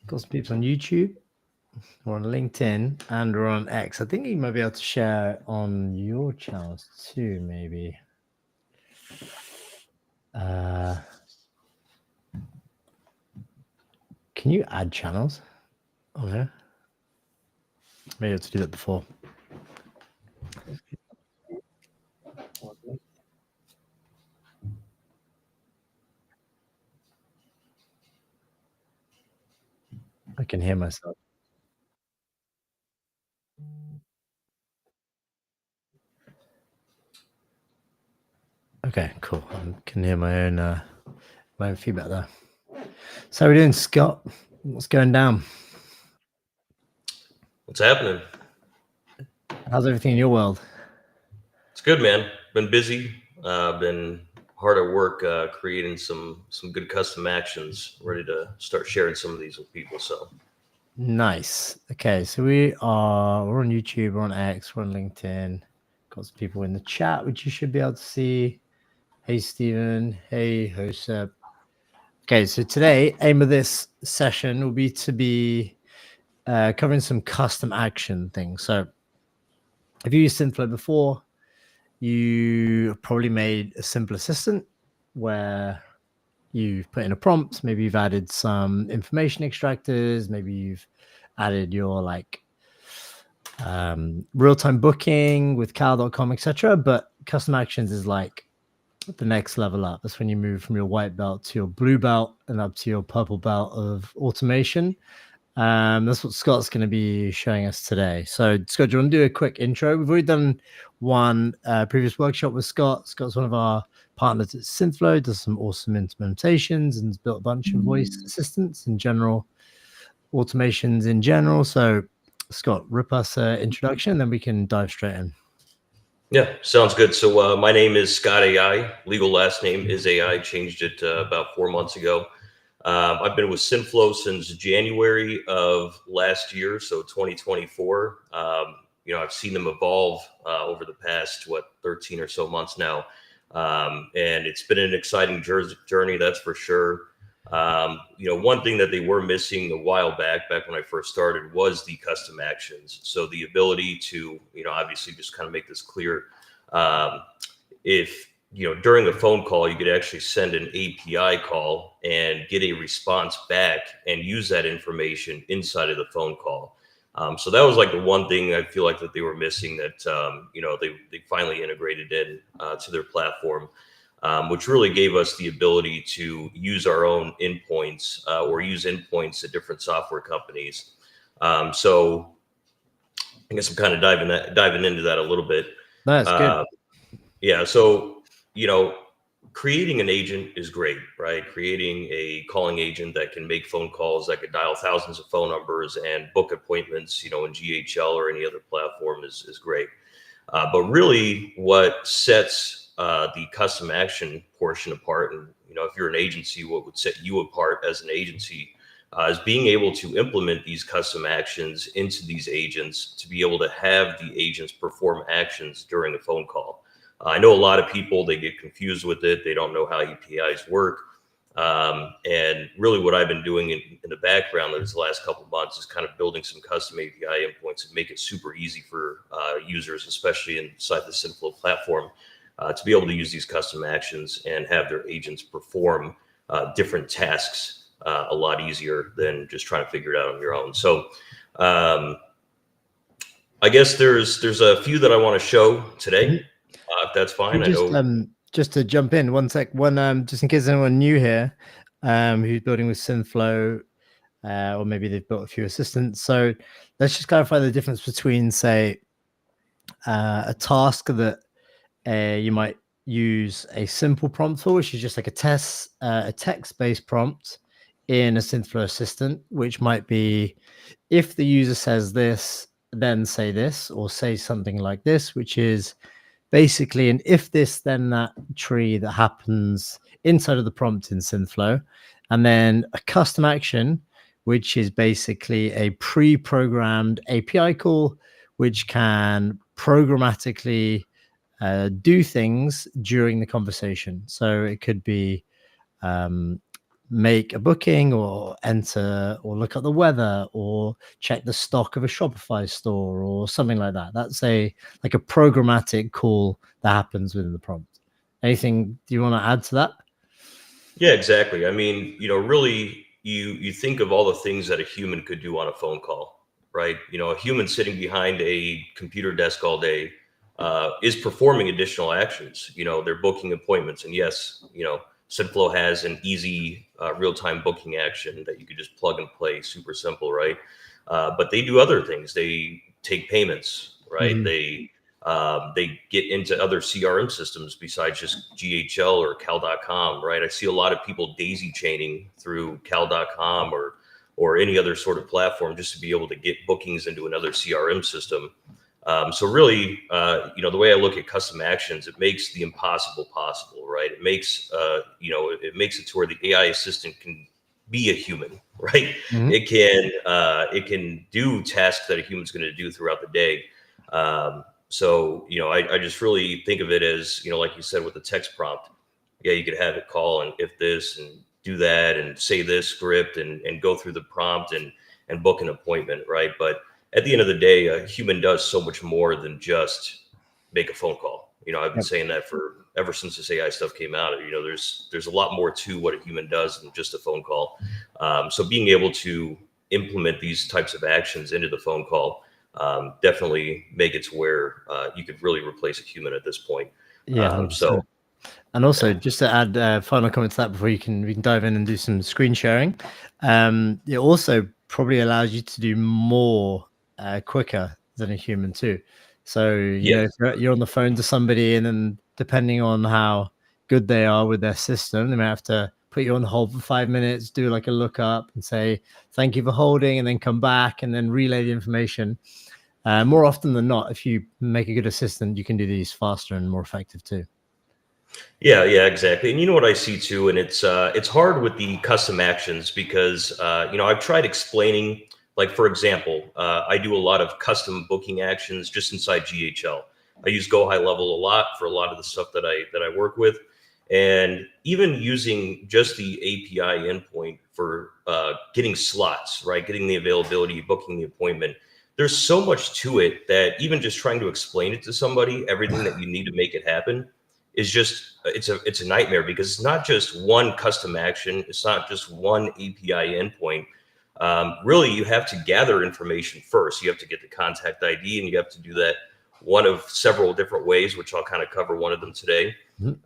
Got some people on YouTube. We're on LinkedIn and we're on X. I think you might be able to share on your channels too, maybe. Can you add channels? Okay. Maybe I have to do that before. I can hear myself. Okay, cool. I can hear my own feedback there. So how are we doing, Scott? What's going down? What's happening? How's everything in your world? It's good, man. Been busy. Been hard at work creating some good custom actions. Ready to start sharing some of these with people. So Nice. Okay, so we're on YouTube, we're on X, we're on LinkedIn. Got some people in the chat, which you should be able to see. Hey, Stephen. Hey, Josep. Okay, so today, aim of this session will be to be covering some custom action things. So if you used Synthflow before, you probably made a simple assistant where you've put in a prompt, maybe you've added some information extractors, maybe you've added your like real-time booking with cal.com, etc. But custom actions is like the next level up. That's when you move from your white belt to your blue belt and up to your purple belt of automation. That's what Scott's going to be showing us today. So, Scott, do you want to do a quick intro? We've already done one previous workshop with Scott. Scott's one of our partners at Synthflow, does some awesome implementations and has built a bunch of voice assistants in general, automations in general. So, Scott, rip us an introduction, then we can dive straight in. yeah, sounds good. So my name is Scott AI. Legal last name is AI. Changed it about 4 months ago. I've been with Synthflow since January of last year, so 2024. I've seen them evolve over the past 13 or so months now, and it's been an exciting journey, that's for sure. One thing that they were missing a while back when I first started was the custom actions. So the ability to, obviously just kind of make this clear. If during a phone call, you could actually send an API call and get a response back and use that information inside of the phone call. So that was like the one thing I feel like that they were missing that, they finally integrated in to their platform, which really gave us the ability to use our own endpoints or use endpoints at different software companies. So I guess I'm kind of diving into that a little bit. That's good. Yeah. So, creating an agent is great, right? Creating a calling agent that can make phone calls, that could dial thousands of phone numbers and book appointments, in GHL or any other platform is great. But really what sets the custom action portion apart, and, if you're an agency, what would set you apart as an agency is being able to implement these custom actions into these agents to be able to have the agents perform actions during a phone call. I know a lot of people, they get confused with it. They don't know how APIs work. And really what I've been doing in the background these last couple of months is kind of building some custom API endpoints and make it super easy for users, especially inside the Synthflow platform, to be able to use these custom actions and have their agents perform different tasks a lot easier than just trying to figure it out on your own. So I guess there's a few that I want to show today. If that's fine. Just to jump in one sec, just in case anyone new here who's building with Synthflow, or maybe they've built a few assistants. So let's just clarify the difference between, say, a task that you might use a simple prompt for, which is just like a text-based prompt in a Synthflow assistant, which might be, if the user says this, then say this, or say something like this, which is basically an if this then that tree that happens inside of the prompt in Synthflow. And then a custom action, which is basically a pre-programmed API call, which can programmatically do things during the conversation. So it could be make a booking or enter or look at the weather or check the stock of a Shopify store or something like that. That's like a programmatic call that happens within the prompt. Anything do you want to add to that? Yeah, exactly. I mean, really, you think of all the things that a human could do on a phone call, right? A human sitting behind a computer desk all day is performing additional actions. They're booking appointments, and yes, Synthflow has an easy real-time booking action that you could just plug and play, super simple, right? But they do other things. They take payments, right? They get into other CRM systems besides just GHL or Cal.com, right? I see a lot of people daisy chaining through Cal.com or any other sort of platform just to be able to get bookings into another CRM system. So really, the way I look at custom actions, it makes the impossible possible, right? It makes, it makes it to where the AI assistant can be a human, right? Mm-hmm. It can do tasks that a human's going to do throughout the day. So, I just really think of it as, like you said, with the text prompt, yeah, you could have it call and if this and do that and say this script and go through the prompt and book an appointment, right? But at the end of the day, a human does so much more than just make a phone call. I've been saying that for ever since this AI stuff came out. There's a lot more to what a human does than just a phone call. So being able to implement these types of actions into the phone call definitely make it to where you could really replace a human at this point. Yeah. And also, just to add final comment to that before we can dive in and do some screen sharing, it also probably allows you to do more quicker than a human too. So Yes. if you're on the phone to somebody, and then depending on how good they are with their system, they may have to put you on hold for 5 minutes, do like a lookup, and say thank you for holding, and then come back and then relay the information. More often than not, if you make a good assistant, you can do these faster and more effective too. Yeah, exactly. And you know what I see too, and it's hard with the custom actions because I've tried explaining, like for example, I do a lot of custom booking actions just inside GHL. I use GoHighLevel a lot for a lot of the stuff that I work with, and even using just the API endpoint for getting slots, right, getting the availability, booking the appointment. There's so much to it that even just trying to explain it to somebody, everything that you need to make it happen is just it's a nightmare because it's not just one custom action. It's not just one API endpoint. Really, you have to gather information first. You have to get the contact ID, and you have to do that one of several different ways, which I'll kind of cover one of them today.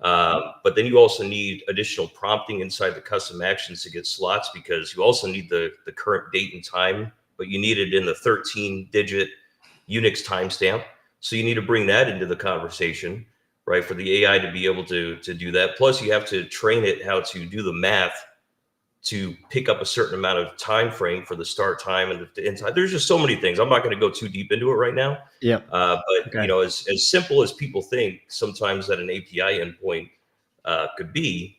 But then you also need additional prompting inside the custom actions to get slots because you also need the current date and time, but you need it in the 13-digit Unix timestamp. So you need to bring that into the conversation, right, for the AI to be able to do that. Plus, you have to train it how to do the math to pick up a certain amount of time frame for the start time and the end time. There's just so many things. I'm not going to go too deep into it right now. Yeah. But Okay. as simple as people think sometimes that an API endpoint could be,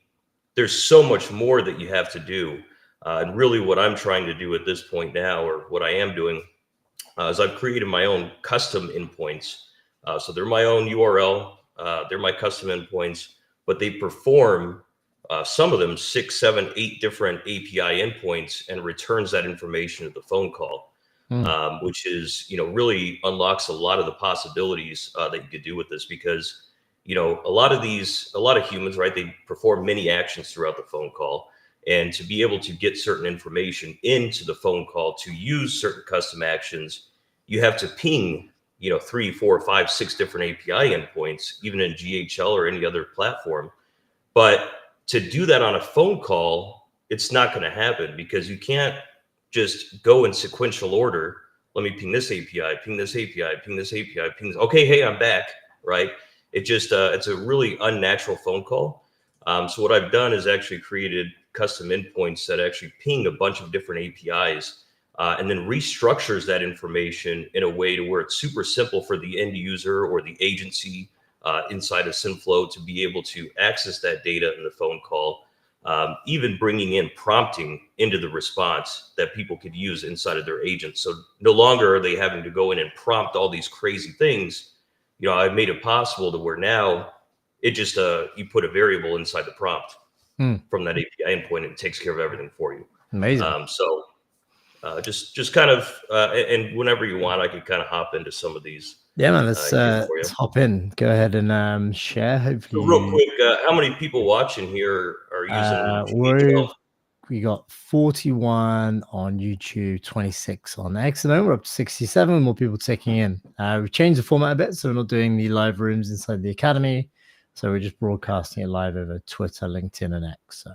there's so much more that you have to do. And really, what I'm trying to do at this point now, or what I am doing, is I've created my own custom endpoints. So they're my own URL. They're my custom endpoints, but they perform some of them 6, 7, 8 different API endpoints and returns that information to the phone call, which is, really unlocks a lot of the possibilities that you could do with this because, a lot of humans, right, they perform many actions throughout the phone call. And to be able to get certain information into the phone call to use certain custom actions, you have to ping, 3, 4, 5, 6 different API endpoints, even in GHL or any other platform. But to do that on a phone call, it's not going to happen because you can't just go in sequential order. Let me ping this API, ping this API, ping this API, ping this. Okay, hey, I'm back, right? It's a really unnatural phone call. So what I've done is actually created custom endpoints that actually ping a bunch of different APIs and then restructures that information in a way to where it's super simple for the end user or the agency inside of Synthflow to be able to access that data in the phone call, even bringing in prompting into the response that people could use inside of their agents. So no longer are they having to go in and prompt all these crazy things. I've made it possible to where now it just you put a variable inside the prompt from that API endpoint, and it takes care of everything for you. Amazing. Just kind of, and whenever you want, I could kind of hop into some of these. Yeah, man, let's hop in. Go ahead and share. Hopefully, so real quick, how many people watching here are using GHL? We got 41 on YouTube, 26 on X, and we're up to 67. More people taking in. We've changed the format a bit, so we're not doing the live rooms inside the academy. So we're just broadcasting it live over Twitter, LinkedIn, and X. So,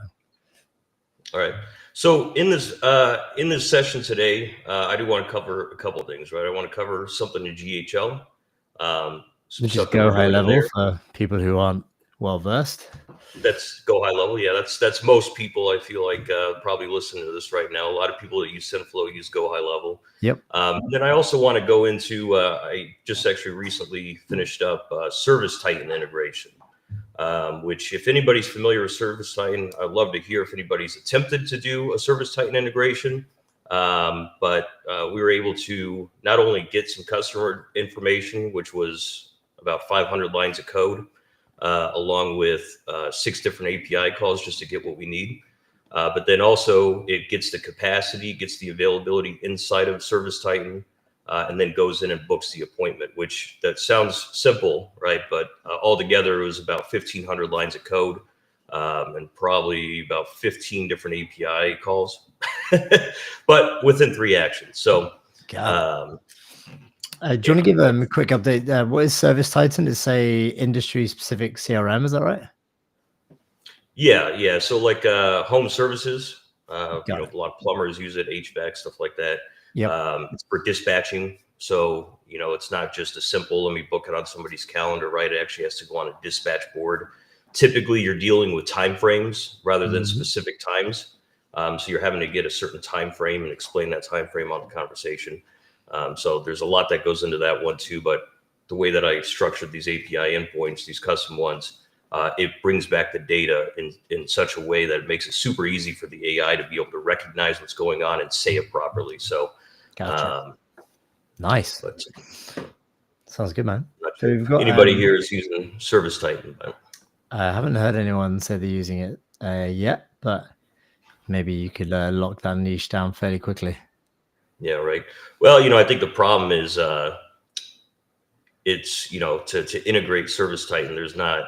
all right. So in this session today, I do want to cover a couple of things, right? I want to cover something in GHL. Which is GoHighLevel for people who aren't well versed. That's GoHighLevel. Yeah, that's most people. I feel like probably listening to this right now. A lot of people that use Synthflow use GoHighLevel. Yep. Then I also want to go into. I just actually recently finished up Service Titan integration. Which, if anybody's familiar with Service Titan, I'd love to hear if anybody's attempted to do a Service Titan integration. But we were able to not only get some customer information, which was about 500 lines of code, along with 6 different API calls just to get what we need. But then also it gets the capacity, gets the availability inside of Service Titan, and then goes in and books the appointment, which that sounds simple, right? But altogether, it was about 1,500 lines of code and probably about 15 different API calls, but within 3 actions. So, do you want to give them a quick update? What is Service Titan? It's a industry-specific CRM, is that right? Yeah. So like home services, a lot of plumbers use it, HVAC, stuff like that. Yep. It's for dispatching. So, it's not just a simple, let me book it on somebody's calendar, right? It actually has to go on a dispatch board. Typically, you're dealing with timeframes rather than specific times. So you're having to get a certain time frame and explain that time frame on the conversation. So there's a lot that goes into that one too. But the way that I structured these API endpoints, these custom ones, it brings back the data in such a way that it makes it super easy for the AI to be able to recognize what's going on and say it properly. So, gotcha. Nice. But, sounds good, man. So we've got, anybody here is using Service Titan? But I haven't heard anyone say they're using it yet, but maybe you could lock that niche down fairly quickly. Yeah, right. Well, I think the problem is it's, to integrate Service Titan, there's not,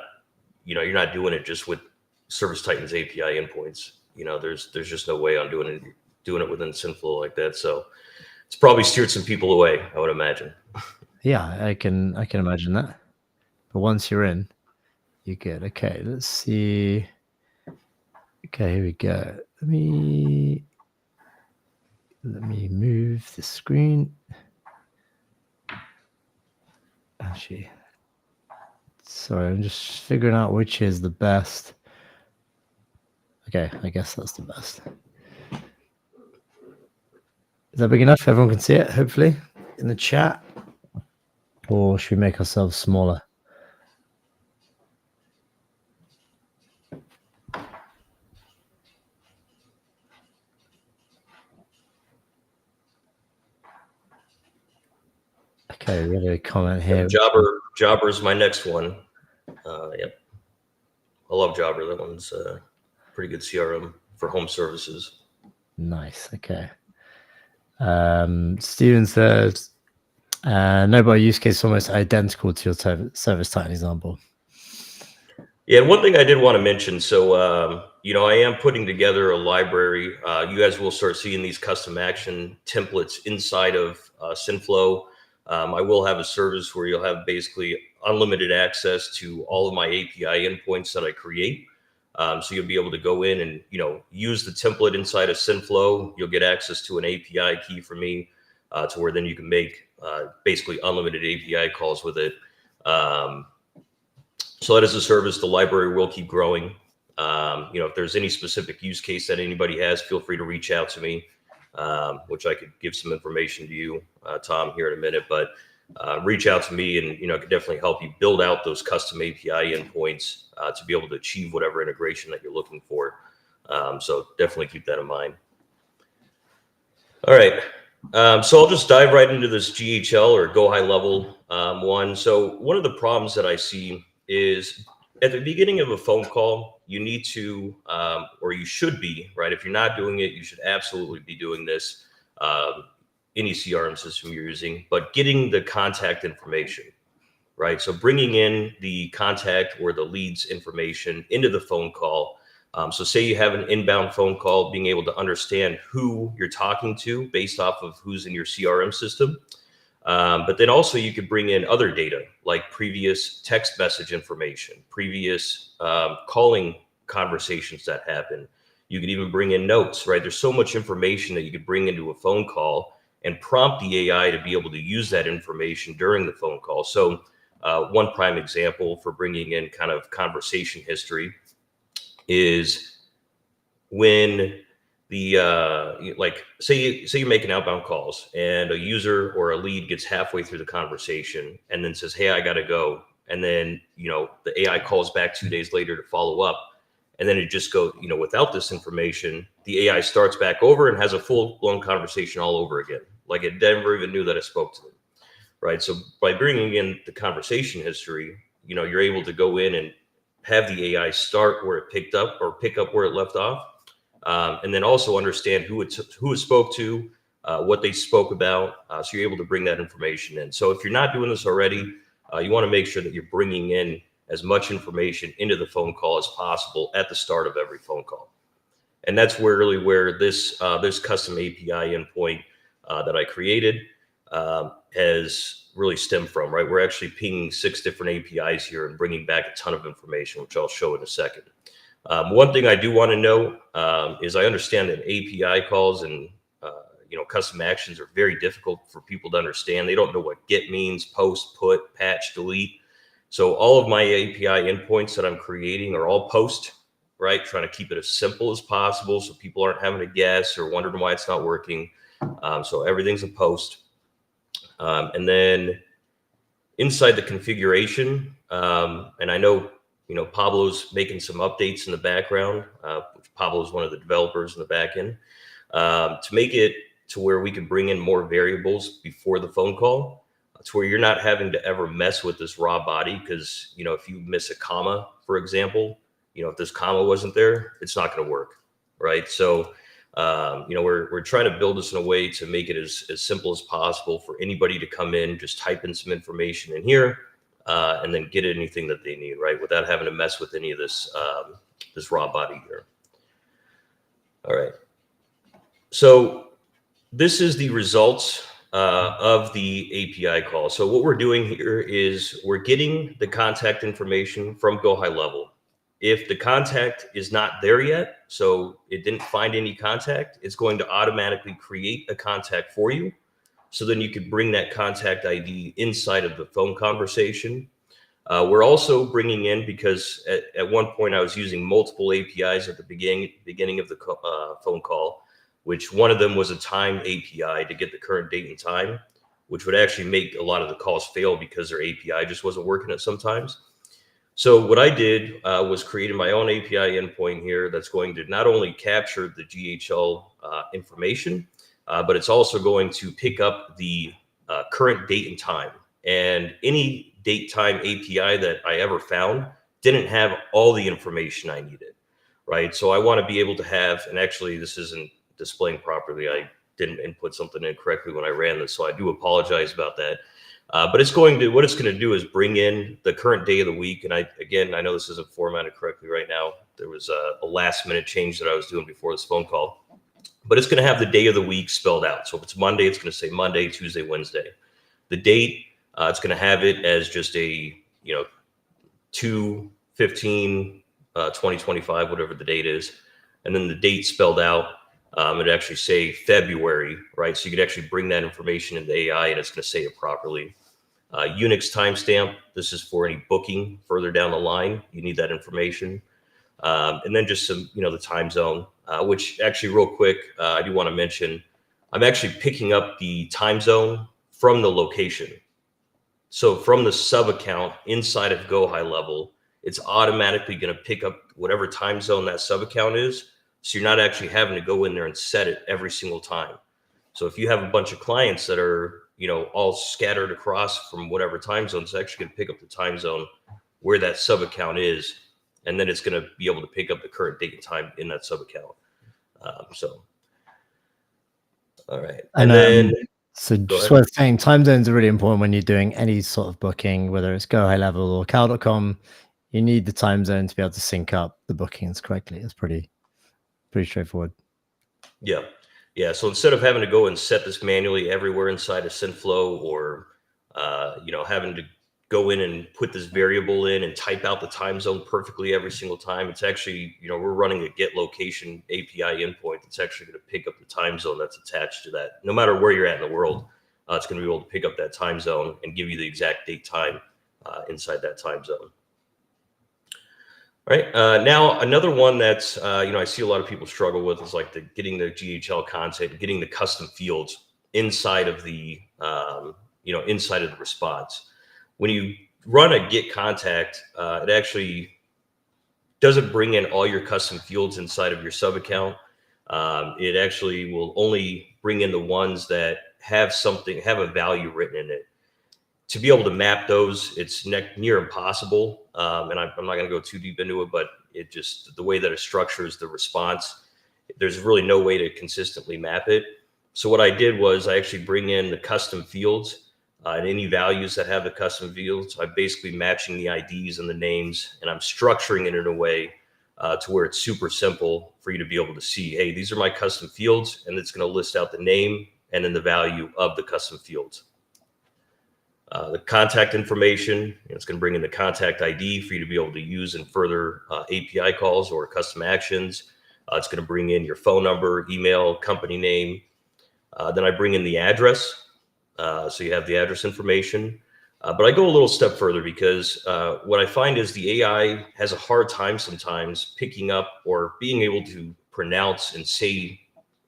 you're not doing it just with Service Titan's API endpoints. There's just no way on doing it within Synthflow like that. So it's probably steered some people away, I would imagine. Yeah, I can imagine that. But once you're in, you're good. Okay, let's see. Okay, here we go. Let me move the screen. Actually, sorry, I'm just figuring out which is the best. Okay, I guess that's the best. Is that big enough? Everyone can see it, hopefully, in the chat. Or should we make ourselves smaller? Okay, we have a comment here. Jobber is my next one. Yep. I love Jobber. That one's pretty good CRM for home services. Nice. Okay. Steven says, nobody use case is almost identical to your Service Titan example. Yeah, one thing I did want to mention. So, I am putting together a library. You guys will start seeing these custom action templates inside of Synthflow. I will have a service where you'll have basically unlimited access to all of my API endpoints that I create. So you'll be able to go in and, use the template inside of Synthflow. You'll get access to an API key from me to where then you can make basically unlimited API calls with it. So that is a service. The library will keep growing. If there's any specific use case that anybody has, feel free to reach out to me, which I could give some information to you, Tom, here in a minute. But reach out to me, and I could definitely help you build out those custom API endpoints to be able to achieve whatever integration that you're looking for. So definitely keep that in mind. All right. So I'll just dive right into this GHL or GoHighLevel one. So one of the problems that I see is at the beginning of a phone call, you need to, or you should be, right? If you're not doing it, you should absolutely be doing this. Any CRM system you're using, but getting the contact information, right? So bringing in the contact or the lead's information into the phone call. So say you have an inbound phone call, being able to understand who you're talking to based off of who's in your CRM system. But then also you could bring in other data like previous text message information, previous calling conversations that happen. You could even bring in notes, right? There's so much information that you could bring into a phone call and prompt the AI to be able to use that information during the phone call. So one prime example for bringing in kind of conversation history is when the like say you're making outbound calls and a user or a lead gets halfway through the conversation and then says, hey, I gotta go, and then the AI calls back 2 days later to follow up, and then it just goes, without this information, the AI starts back over and has a full-blown conversation all over again, like it never even knew that I spoke to them, right? So by bringing in the conversation history, you're able to go in and have the AI start where it picked up or pick up where it left off. And then also understand who it spoke to, what they spoke about. So you're able to bring that information in. So if you're not doing this already, you want to make sure that you're bringing in as much information into the phone call as possible at the start of every phone call. And that's where this custom API endpoint that I created has really stemmed from, right? We're actually pinging 6 different APIs here and bringing back a ton of information, which I'll show in a second. One thing I do want to know is I understand that API calls and custom actions are very difficult for people to understand. They don't know what get means, post, put, patch, delete. So all of my API endpoints that I'm creating are all post, right? Trying to keep it as simple as possible so people aren't having to guess or wondering why it's not working. So everything's a post. And then inside the configuration, and I know Pablo's making some updates in the background. Pablo is one of the developers in the back end to make it to where we can bring in more variables before the phone call. It's where you're not having to ever mess with this raw body because, if you miss a comma, for example, if this comma wasn't there, it's not going to work, right? So, we're trying to build this in a way to make it as simple as possible for anybody to come in, just type in some information in here, and then get anything that they need, right? Without having to mess with any of this, this raw body here. All right. So this is the results of the API call. So what we're doing here is we're getting the contact information from GoHighLevel. If the contact is not there yet, so it didn't find any contact, it's going to automatically create a contact for you. So then you could bring that contact ID inside of the phone conversation. We're also bringing in, because at one point I was using multiple APIs at the beginning of the phone call, which one of them was a time API to get the current date and time, which would actually make a lot of the calls fail because their API just wasn't working at sometimes. So what I did was created my own API endpoint here that's going to not only capture the GHL information, but it's also going to pick up the current date and time. And any date time API that I ever found didn't have all the information I needed, right? So I want to be able to have, and actually this isn't displaying properly. I didn't input something in correctly when I ran this, so I do apologize about that. But what it's going to do is bring in the current day of the week. And I know this isn't formatted correctly right now. There was a last minute change that I was doing before this phone call, but it's going to have the day of the week spelled out. So if it's Monday, it's going to say Monday, Tuesday, Wednesday. The date, it's going to have it as just a 2/15/2025, whatever the date is, and then the date spelled out. It'd actually say February, right? So you could actually bring that information into AI and it's going to say it properly. Unix timestamp, this is for any booking further down the line. You need that information. And then just some, the time zone, which actually real quick, I do want to mention, I'm actually picking up the time zone from the location. So from the sub account inside of GoHighLevel, it's automatically going to pick up whatever time zone that sub account is. So you're not actually having to go in there and set it every single time. So if you have a bunch of clients that are, all scattered across from whatever time zone, it's actually going to pick up the time zone where that sub account is and then it's going to be able to pick up the current date and time in that sub account. All right. And then, so just worth saying, time zones are really important when you're doing any sort of booking, whether it's GoHighLevel or Cal.com. You need the time zone to be able to sync up the bookings correctly. It's pretty straightforward. Yeah. Yeah. So instead of having to go and set this manually everywhere inside of Synthflow, or, having to go in and put this variable in and type out the time zone perfectly every single time, it's actually, we're running a get location API endpoint that's actually going to pick up the time zone that's attached to that. No matter where you're at in the world, it's going to be able to pick up that time zone and give you the exact date time inside that time zone. All right. Now, another one that's, I see a lot of people struggle with is like getting the GHL content, getting the custom fields inside of the, inside of the response. When you run a get contact, it actually doesn't bring in all your custom fields inside of your sub account. It actually will only bring in the ones that have a value written in it. To be able to map those, it's near impossible. And I'm not going to go too deep into it, but the way that it structures the response, there's really no way to consistently map it. So what I did was I actually bring in the custom fields and any values that have the custom fields. I'm basically matching the IDs and the names, and I'm structuring it in a way to where it's super simple for you to be able to see, hey, these are my custom fields, and it's going to list out the name and then the value of the custom fields. The contact information, it's going to bring in the contact ID for you to be able to use in further API calls or custom actions. It's going to bring in your phone number, email, company name. Then I bring in the address. So you have the address information. But I go a little step further because what I find is the AI has a hard time sometimes picking up or being able to pronounce and say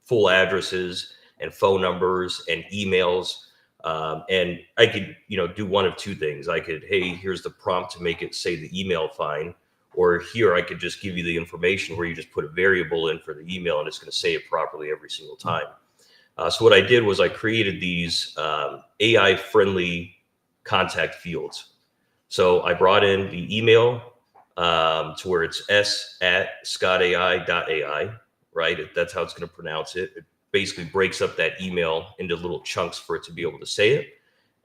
full addresses and phone numbers and emails. And I could, do one of two things. I could, hey, here's the prompt to make it say the email fine. Or here I could just give you the information where you just put a variable in for the email and it's going to say it properly every single time. So what I did was I created these AI-friendly contact fields. So I brought in the email to where it's s@scottai.ai, right? That's how it's going to pronounce it. It basically breaks up that email into little chunks for it to be able to say it.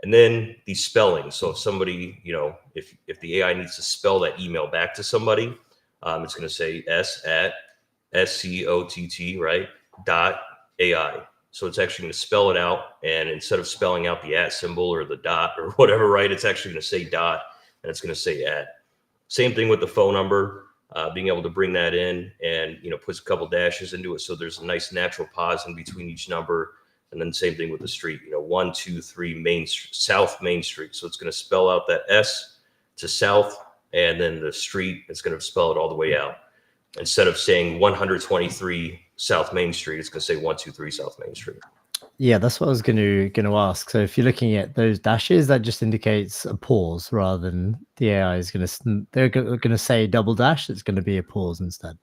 And then the spelling. So if somebody, if the AI needs to spell that email back to somebody, it's going to say s@scott, right, .ai. So it's actually going to spell it out. And instead of spelling out the @ symbol or the dot or whatever, right, it's actually going to say dot and it's going to say @. Same thing with the phone number, being able to bring that in and, puts a couple dashes into it. So there's a nice natural pause in between each number. And then same thing with the street, 123 South Main Street. So it's going to spell out that S to South, and then the street, it's going to spell it all the way out. Instead of saying 123 South Main Street, it's going to say 123 South Main Street. Yeah, that's what I was going to ask. So if you're looking at those dashes, that just indicates a pause rather than the AI is they're going to say double dash. It's going to be a pause instead.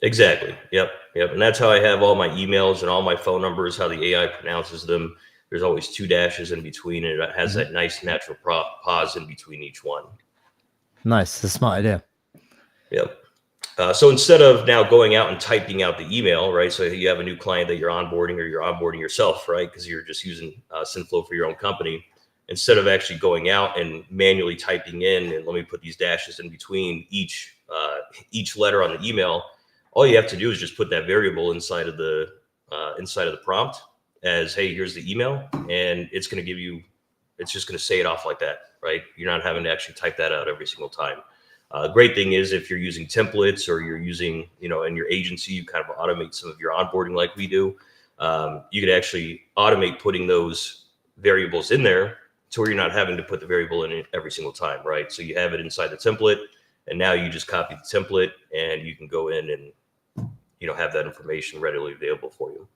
Exactly. Yep. And that's how I have all my emails and all my phone numbers, how the AI pronounces them. There's always two dashes in between, and it has that nice natural pause in between each one. Nice. That's a smart idea. Yep. So instead of now going out and typing out the email, right? So you have a new client that you're onboarding, or you're onboarding yourself, right? Because you're just using Synthflow for your own company. Instead of actually going out and manually typing in, and let me put these dashes in between each letter on the email, all you have to do is just put that variable inside of the prompt as, hey, here's the email, and it's going to give you, it's just going to say it off like that, right? You're not having to actually type that out every single time. Great thing is if you're using templates or you're using, in your agency, you kind of automate some of your onboarding like we do. You could actually automate putting those variables in there to where you're not having to put the variable in it every single time, right? So you have it inside the template, and now you just copy the template and you can go in and, have that information readily available for you.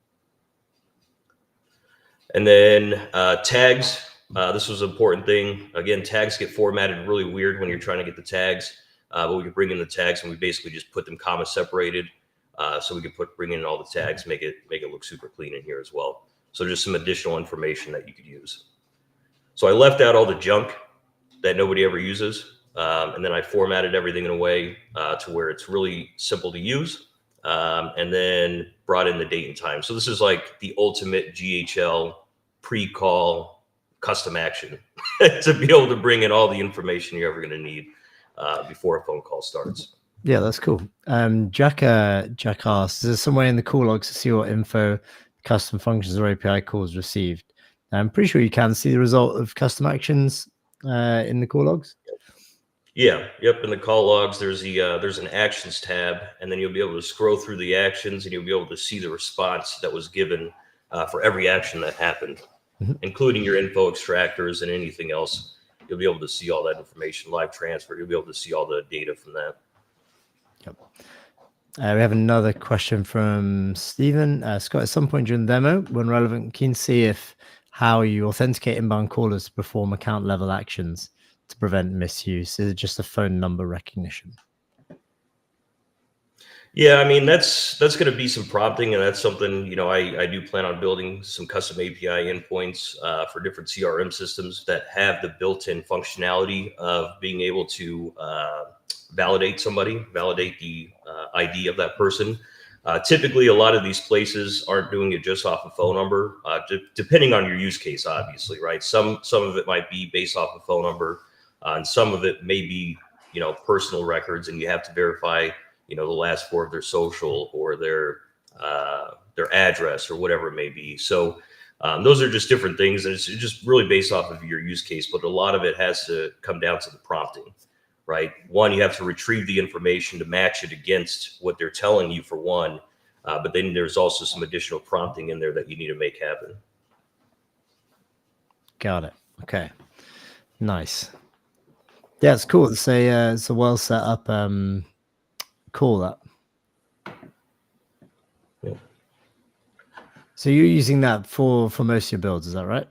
And then tags. This was an important thing. Again, tags get formatted really weird when you're trying to get the tags, but we can bring in the tags and we basically just put them comma separated. So we can bring in all the tags, make it look super clean in here as well. So just some additional information that you could use. So I left out all the junk that nobody ever uses. And then I formatted everything in a way to where it's really simple to use. And then brought in the date and time. So this is like the ultimate GHL pre-call custom action to be able to bring in all the information you're ever going to need before a phone call starts. Yeah, that's cool. Jack asks, is there some way in the call logs to see what info custom functions or API calls received? I'm pretty sure you can see the result of custom actions in the call logs. Yeah, yep. In the call logs, there's an actions tab, and then you'll be able to scroll through the actions, and you'll be able to see the response that was given for every action that happened, including your info extractors and anything else. You'll be able to see all that information, live transfer. You'll be able to see all the data from that. Yep. We have another question from Stephen. Scott, at some point during the demo, when relevant, keen to see how you authenticate inbound callers to perform account level actions to prevent misuse. Is it just a phone number recognition? Yeah, I mean, that's going to be some prompting, and that's something, I do plan on building some custom API endpoints for different CRM systems that have the built-in functionality of being able to validate the ID of that person. Typically, a lot of these places aren't doing it just off a phone number, depending on your use case, obviously, right? Some of it might be based off a phone number, and some of it may be, personal records, and you have to verify the last four of their social or their address or whatever it may be. So those are just different things. And it's just really based off of your use case, but a lot of it has to come down to the prompting, right? One, you have to retrieve the information to match it against what they're telling you for one. But then there's also some additional prompting in there that you need to make happen. Got it. Okay. Nice. Yeah, it's cool. It's a well set up call that. Yeah. So you're using that for most of your builds, is that right?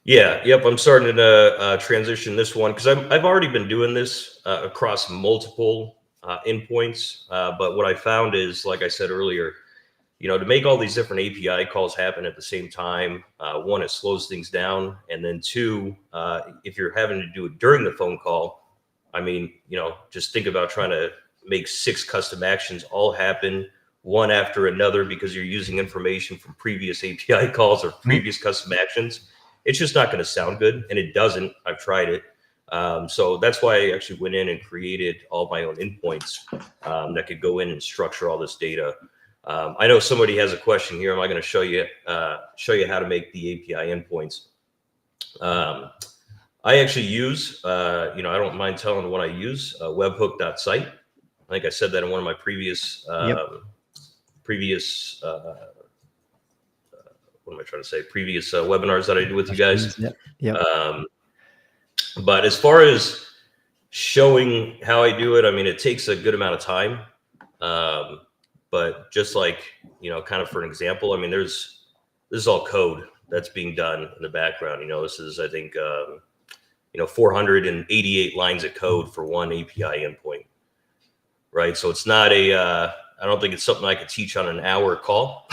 Yeah. Yep. I'm starting to transition this one because I've already been doing this across multiple endpoints. But what I found is, like I said earlier, to make all these different API calls happen at the same time, one, it slows things down. And then two, if you're having to do it during the phone call, I mean, just think about trying to make 6 custom actions all happen one after another because you're using information from previous API calls or previous custom actions. It's just not going to sound good. And it doesn't. I've tried it. So that's why I actually went in and created all my own endpoints that could go in and structure all this data. I know somebody has a question here. Am I going to show you how to make the API endpoints? I actually use, I don't mind telling what I use, webhook.site. I think I said that in one of my previous, previous webinars that I do with you guys. Yep. But as far as showing how I do it, I mean, it takes a good amount of time. But just like, kind of for an example, I mean, this is all code that's being done in the background. This is, I think, 488 lines of code for one API endpoint, right? So it's not I don't think it's something I could teach on an hour call.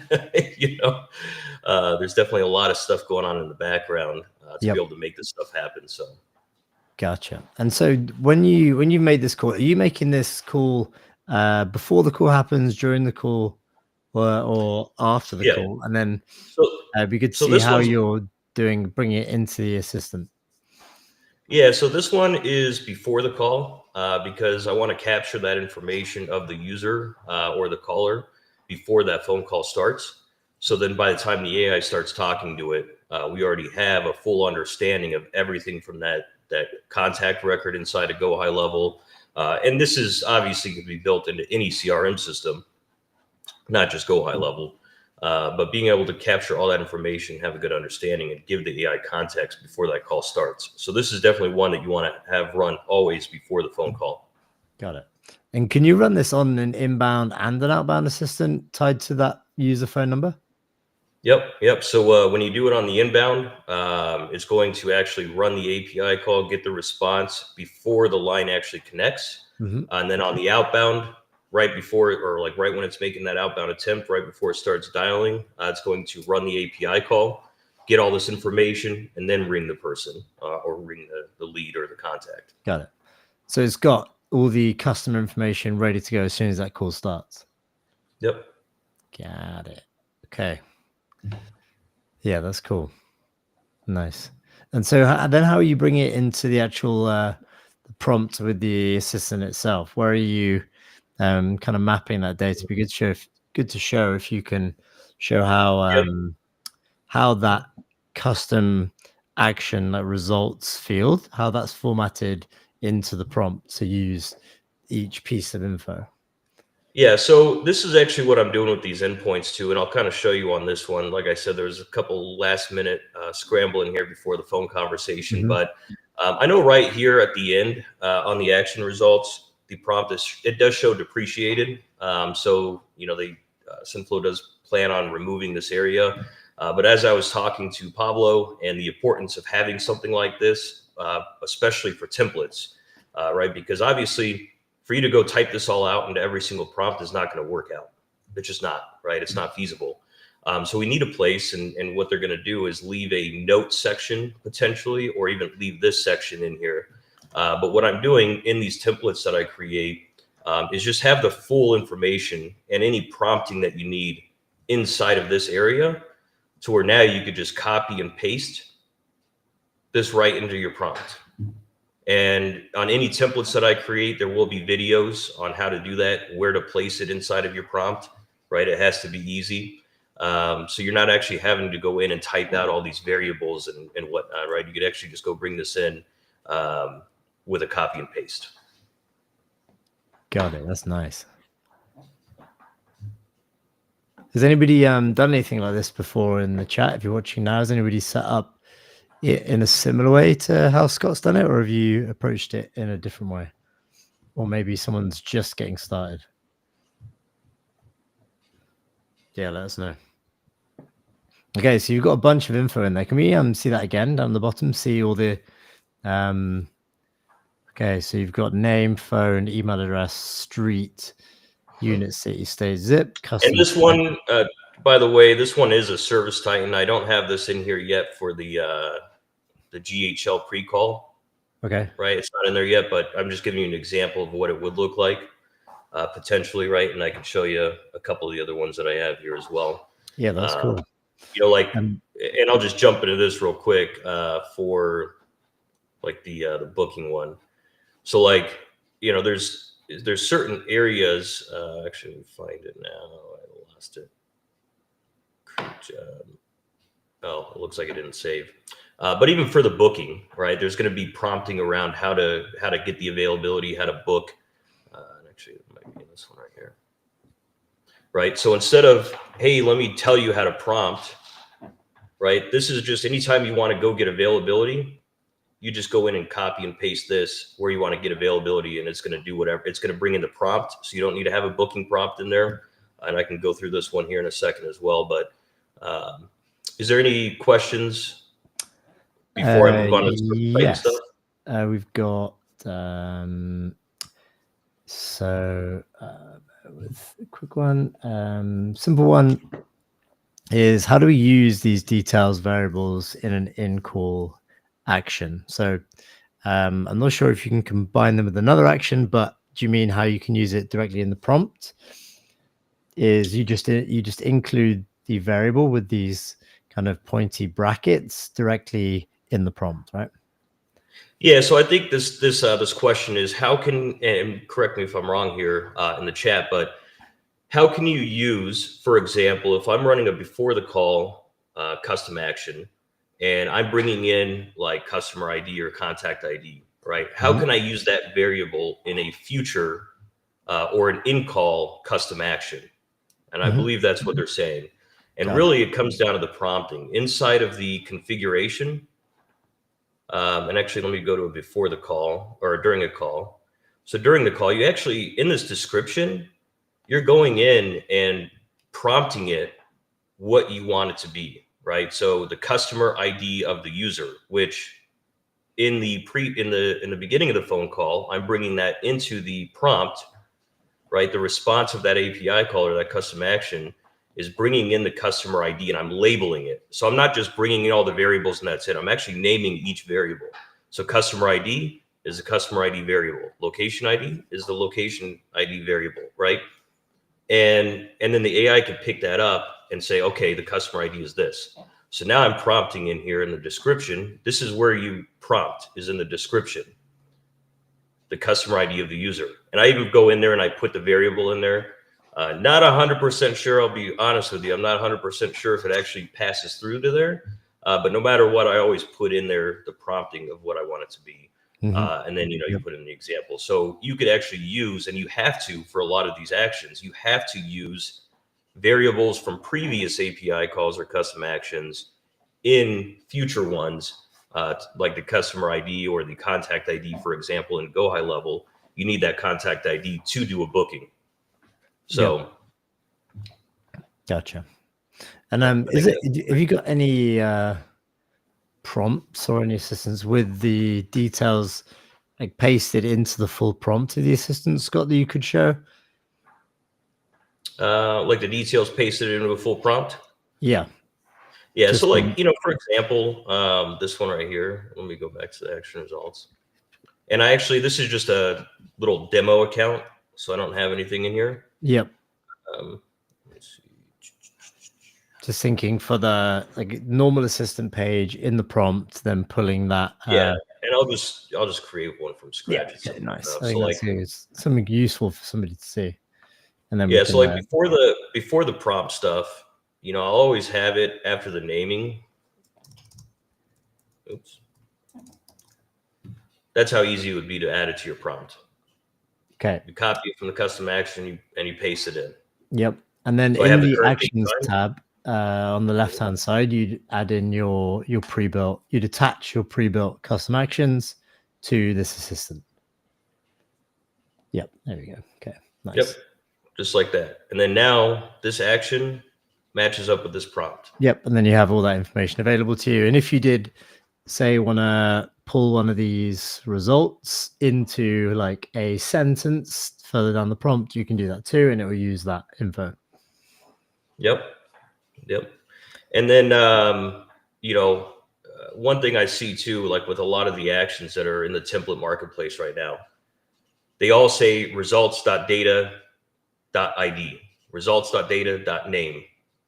There's definitely a lot of stuff going on in the background to be able to make this stuff happen. So. Gotcha. And so when you made this call, are you making this call before the call happens, during the call, or after the call? And then we could see how you're bringing it into the assistant. Yeah, so this one is before the call because I want to capture that information of the user or the caller before that phone call starts. So then by the time the AI starts talking to it, we already have a full understanding of everything from that contact record inside of GoHighLevel. And this is obviously going to be built into any CRM system, not just GoHighLevel. But being able to capture all that information, have a good understanding, and give the AI context before that call starts. So this is definitely one that you want to have run always before the phone call. Got it. And can you run this on an inbound and an outbound assistant tied to that user phone number? Yep. So when you do it on the inbound, it's going to actually run the API call, get the response before the line actually connects. And then on the outbound, right before, or like right when it's making that outbound attempt, right before it starts dialing, it's going to run the API call. get all this information, and then ring the person or ring the lead or the contact. Got it. So it's got all the customer information ready to go as soon as that call starts. Yep. Got it. Okay. Yeah, that's cool. Nice. And so then how are you bringing it into the actual prompt with the assistant itself? Where are you kind of mapping that data? It'd be good to show if you can show how that custom action, that results field, how that's formatted into the prompt to use each piece of info. Yeah, so this is actually what I'm doing with these endpoints too, and I'll kind of show you on this one. Like I said, there was a couple last minute scrambling here before the phone conversation, but I know right here at the end on the action results, the prompt it does show depreciated. So Synthflow does plan on removing this area, but as I was talking to Pablo and the importance of having something like this, especially for templates, right? Because obviously, for you to go type this all out into every single prompt is not going to work out. It's just not, right? It's not feasible. So we need a place, and what they're going to do is leave a note section potentially, or even leave this section in here. But what I'm doing in these templates that I create is just have the full information and any prompting that you need inside of this area, to where now you could just copy and paste this right into your prompt. And on any templates that I create, there will be videos on how to do that, where to place it inside of your prompt, right? It has to be easy. So you're not actually having to go in and type out all these variables and whatnot, right? You could actually just go bring this in with a copy and paste. Got it. That's nice. Has anybody done anything like this before in the chat? If you're watching now, has anybody set up in a similar way to how Scott's done it, or have you approached it in a different way? Or maybe someone's just getting started? Yeah, let us know. Okay, so you've got a bunch of info in there. Can we see that again down the bottom? See all the okay, so you've got name, phone, email address, street, unit, city, state, zip, customer. And this one, by the way, this one is a service titan. I don't have this in here yet for the GHL pre-call. Okay. Right, it's not in there yet, but I'm just giving you an example of what it would look like potentially, right? And I can show you a couple of the other ones that I have here as well. Yeah, that's cool. And I'll just jump into this real quick for like the booking one. So there's certain areas. Actually, let me find it now. I lost it. Oh, it looks like it didn't save. But even for the booking, right, there's going to be prompting around how to get the availability, how to book. And actually, it might be in this one right here. Right. So instead of, hey, let me tell you how to prompt, right, this is just anytime you want to go get availability, you just go in and copy and paste this where you want to get availability, and it's going to do whatever. It's going to bring in the prompt. So you don't need to have a booking prompt in there. And I can go through this one here in a second as well. But is there any questions before I move on to the yes. stuff? We've got with a quick one, simple one is, how do we use these details variables in an in-call action? So I'm not sure if you can combine them with another action, but do you mean how you can use it directly in the prompt? Is you just include the variable with these kind of pointy brackets directly in the prompt, right? Yeah, so I think this question is, how can, and correct me if I'm wrong here in the chat, but how can you use, for example, if I'm running a before the call custom action and I'm bringing in like customer ID or contact ID, right? How can I use that variable in a future or an in-call custom action? And I believe that's what they're saying. And really, it comes down to the prompting inside of the configuration. And actually, let me go to a before the call or during a call. So during the call, you actually, in this description, you're going in and prompting it what you want it to be, right? So the customer ID of the user, which in the beginning of the phone call, I'm bringing that into the prompt, right? The response of that API call or that custom action is bringing in the customer ID and I'm labeling it. So I'm not just bringing in all the variables and that's it. I'm actually naming each variable. So customer ID is the customer ID variable. Location ID is the location ID variable, right? And then the AI can pick that up and say, okay, the customer ID is this. So now I'm prompting in here in the description. This is where you prompt, is in the description, the customer ID of the user. And I even go in there and I put the variable in there. Not 100% sure, I'll be honest with you. I'm not 100% sure if it actually passes through to there. But no matter what, I always put in there the prompting of what I want it to be. And then, you put in the example. So you could actually use, and you have to, for a lot of these actions, you have to use variables from previous API calls or custom actions in future ones, like the customer ID or the contact ID, for example, in GoHighLevel. You need that contact ID to do a booking. So, gotcha. And have you got any prompts or any assistance with the details like pasted into the full prompt of the assistant, Scott, that you could show? Like the details pasted into a full prompt? Yeah. Yeah. So like, for example, this one right here, let me go back to the action results. And this is just a little demo account, so I don't have anything in here. Yep. Let's see. Just thinking for the normal assistant page in the prompt, then pulling that. Yeah, and I'll just create one from scratch. Yeah, okay, nice. So I think that's something useful for somebody to see. And then so like before the prompt stuff, I'll always have it after the naming. Oops. That's how easy it would be to add it to your prompt. Okay. You copy it from the custom action and you paste it in. Yep. And then in the actions tab on the left-hand side, you'd add in your pre-built, you'd attach your pre-built custom actions to this assistant. Yep. There we go. Okay. Nice. Yep. Just like that. And then now this action matches up with this prompt. Yep. And then you have all that information available to you. And if you did, say, want to pull one of these results into like a sentence further down the prompt, you can do that too, and it will use that info. Yep. And then, one thing I see too, like with a lot of the actions that are in the template marketplace right now, they all say results.data.id, results.data.name,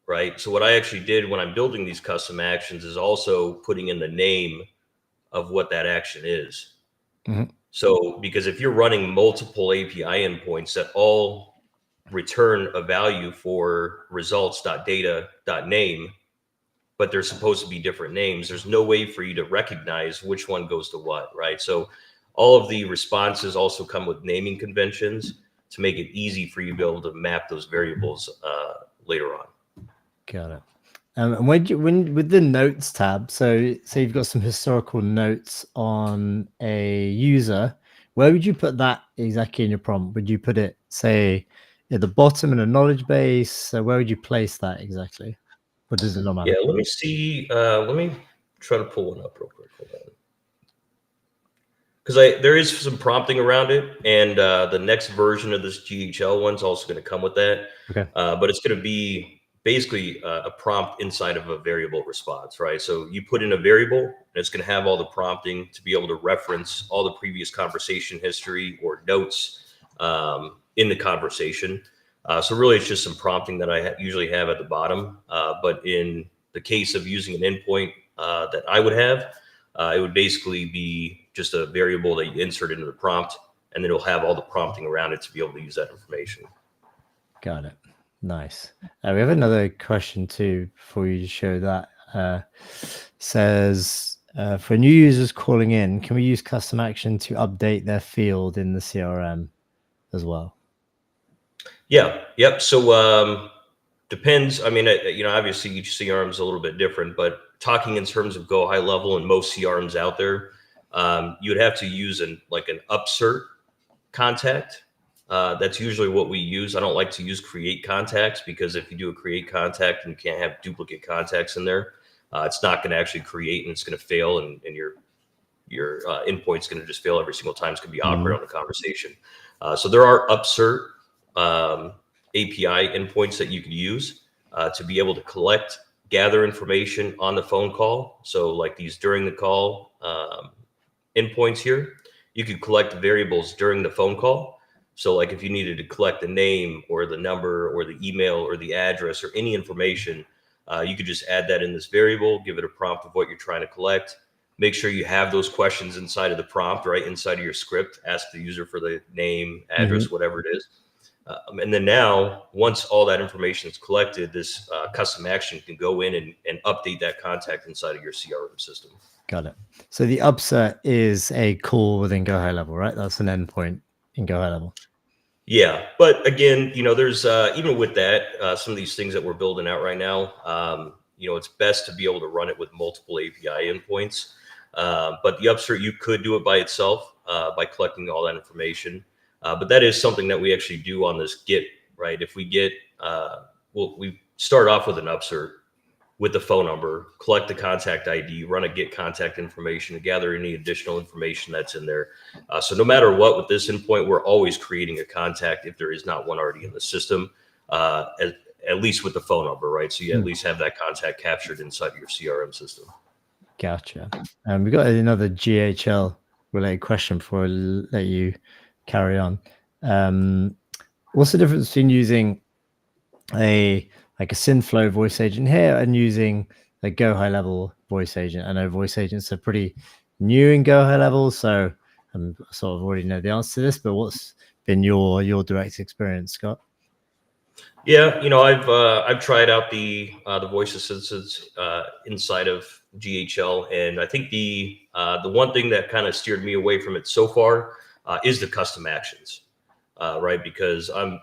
right? So what I actually did when I'm building these custom actions is also putting in the name of what that action is. So, because if you're running multiple API endpoints that all return a value for results.data.name, but they're supposed to be different names, there's no way for you to recognize which one goes to what, right? So all of the responses also come with naming conventions to make it easy for you to be able to map those variables later on. Got it. And when with the notes tab, so say you've got some historical notes on a user, where would you put that exactly in your prompt? Would you put it, say, at the bottom in a knowledge base? So where would you place that exactly? Or does it not matter? Yeah, let me see. Let me try to pull one up real quick. Hold on. Because there is some prompting around it, and the next version of this GHL one's also going to come with that. Okay. But it's going to be basically a prompt inside of a variable response, right? So you put in a variable, and it's going to have all the prompting to be able to reference all the previous conversation history or notes in the conversation. So really, it's just some prompting that I usually have at the bottom. But in the case of using an endpoint that I would have, it would basically be just a variable that you insert into the prompt, and then it'll have all the prompting around it to be able to use that information. Got it. Nice. We have another question too before you show that. Says, for new users calling in, can we use custom action to update their field in the CRM as well? Yeah. Yep. So depends. I mean, obviously each CRM is a little bit different, but talking in terms of GoHighLevel and most CRMs out there, you'd have to use an upsert contact. That's usually what we use. I don't like to use create contacts, because if you do a create contact and you can't have duplicate contacts in there, it's not going to actually create, and it's going to fail, and your endpoint's going to just fail every single time. It's going to be awkward on the conversation. So there are upsert API endpoints that you could use. to be able to gather information on the phone call. So like these during the call endpoints here, you could collect variables during the phone call. So like if you needed to collect the name or the number or the email or the address or any information, you could just add that in this variable, give it a prompt of what you're trying to collect. Make sure you have those questions inside of the prompt, right inside of your script. Ask the user for the name, address, whatever it is. And then now, once all that information is collected, this custom action can go in and update that contact inside of your CRM system. Got it. So the upsert is a call within GoHighLevel, right? That's an endpoint in GoHighLevel. Yeah, but again, there's even with that, some of these things that we're building out right now, it's best to be able to run it with multiple API endpoints. But the upsert, you could do it by itself by collecting all that information. But that is something that we actually do on this Git, right? If we get, we start off with an upsert with the phone number, collect the contact ID, run a Git contact information to gather any additional information that's in there. So no matter what, with this endpoint, we're always creating a contact if there is not one already in the system, at least with the phone number, right? So you at least have that contact captured inside of your CRM system. Gotcha. We got another GHL related question before I let you carry on. What's the difference between using a Synthflow voice agent here and using a GoHighLevel voice agent? I know voice agents are pretty new in GoHighLevel, so I sort of already know the answer to this, but what's been your direct experience, Scott? Yeah, I've tried out the voice assistants inside of GHL, and I think the one thing that kind of steered me away from it so far is the custom actions, right? Because I'm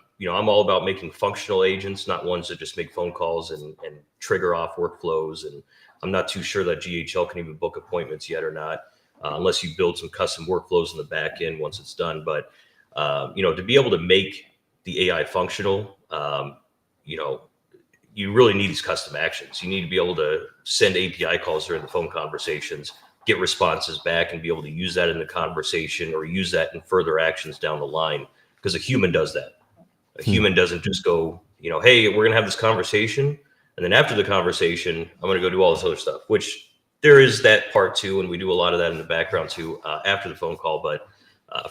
all about making functional agents, not ones that just make phone calls and trigger off workflows. And I'm not too sure that GHL can even book appointments yet or not, unless you build some custom workflows in the back end once it's done. But to be able to make the AI functional, you really need these custom actions. You need to be able to send API calls during the phone conversations, get responses back, and be able to use that in the conversation or use that in further actions down the line. Because a human does that. A human doesn't just go, hey, we're going to have this conversation. And then after the conversation, I'm going to go do all this other stuff, which there is that part too. And we do a lot of that in the background too, after the phone call. But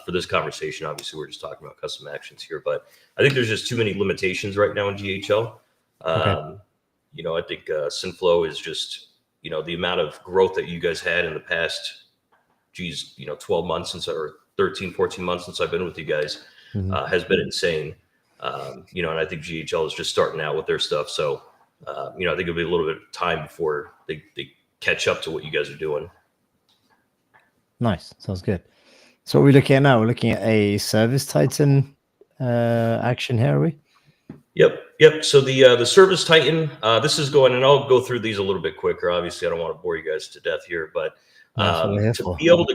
for this conversation, obviously, we're just talking about custom actions here. But I think there's just too many limitations right now in GHL. Okay. I think Synthflow is just, the amount of growth that you guys had in the past, 12 months since, or 13, 14 months since I've been with you guys, has been insane. And I think GHL is just starting out with their stuff. So, I think it'll be a little bit of time before they catch up to what you guys are doing. Nice. Sounds good. So what are we looking at now? We're looking at a Service Titan action here, are we? Yep. So the Service Titan, this is going, and I'll go through these a little bit quicker. Obviously, I don't want to bore you guys to death here, but to be able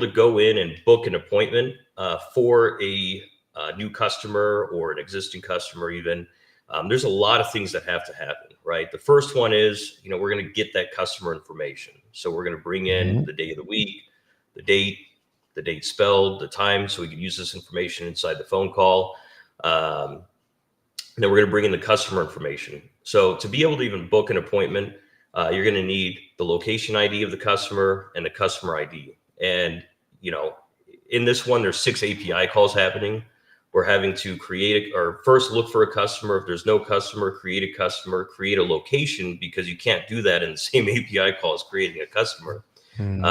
to go in and book an appointment for a new customer or an existing customer, even there's a lot of things that have to happen, right? The first one is, we're going to get that customer information. So we're going to bring in the day of the week, the date spelled, the time, so we can use this information inside the phone call. Then we're going to bring in the customer information. So to be able to even book an appointment, you're going to need the location ID of the customer and the customer ID. And, in this one, there's 6 API calls happening. We're having to first look for a customer. If there's no customer, create a customer, create a location, because you can't do that in the same API call as creating a customer. And